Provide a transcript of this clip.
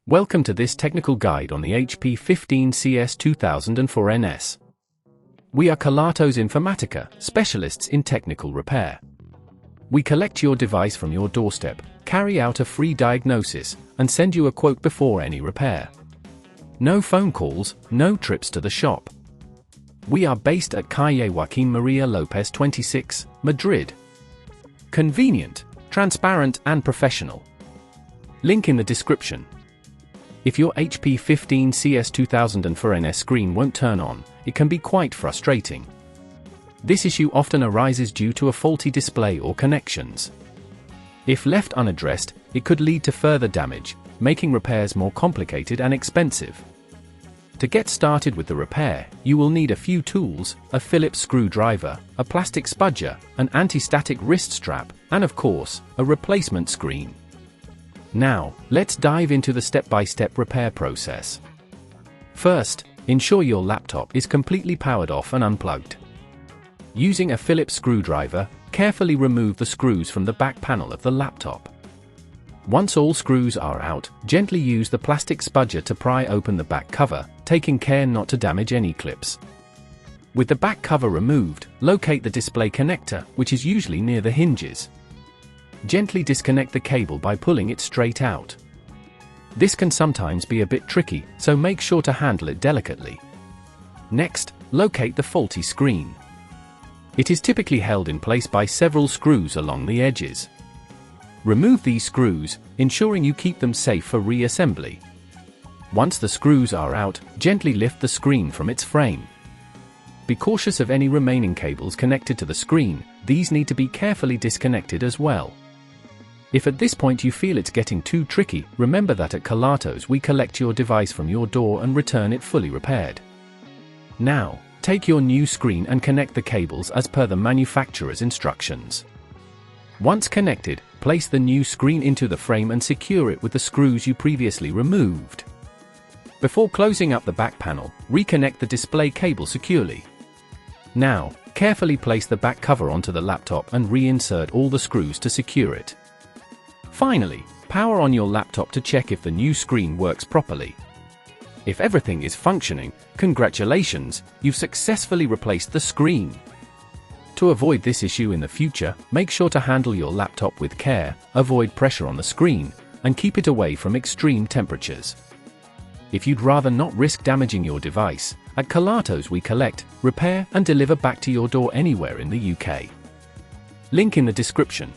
Welcome to this technical guide on the HP 15cs2004ns. We are Kelatos Informatica, specialists in technical repair. We collect your device from your doorstep, carry out a free diagnosis, and send you a quote before any repair. No phone calls, no trips to the shop. We are based at Calle Joaquín María López 26, Madrid. Convenient, transparent and professional. Link in the description. If your HP 15cs2004ns screen won't turn on, it can be quite frustrating. This issue often arises due to a faulty display or connections. If left unaddressed, it could lead to further damage, making repairs more complicated and expensive. To get started with the repair, you will need a few tools, a Phillips screwdriver, a plastic spudger, an anti-static wrist strap, and of course, a replacement screen. Now, let's dive into the step-by-step repair process. First, ensure your laptop is completely powered off and unplugged. Using a Phillips screwdriver, carefully remove the screws from the back panel of the laptop. Once all screws are out, gently use the plastic spudger to pry open the back cover, taking care not to damage any clips. With the back cover removed, locate the display connector, which is usually near the hinges. Gently disconnect the cable by pulling it straight out. This can sometimes be a bit tricky, so make sure to handle it delicately. Next, locate the faulty screen. It is typically held in place by several screws along the edges. Remove these screws, ensuring you keep them safe for reassembly. Once the screws are out, gently lift the screen from its frame. Be cautious of any remaining cables connected to the screen, these need to be carefully disconnected as well. If at this point you feel it's getting too tricky, remember that at Kelatos we collect your device from your door and return it fully repaired. Now, take your new screen and connect the cables as per the manufacturer's instructions. Once connected, place the new screen into the frame and secure it with the screws you previously removed. Before closing up the back panel, reconnect the display cable securely. Now, carefully place the back cover onto the laptop and reinsert all the screws to secure it. Finally, power on your laptop to check if the new screen works properly. If everything is functioning, congratulations, you've successfully replaced the screen. To avoid this issue in the future, make sure to handle your laptop with care, avoid pressure on the screen, and keep it away from extreme temperatures. If you'd rather not risk damaging your device, at Kelatos we collect, repair and deliver back to your door anywhere in the UK. Link in the description.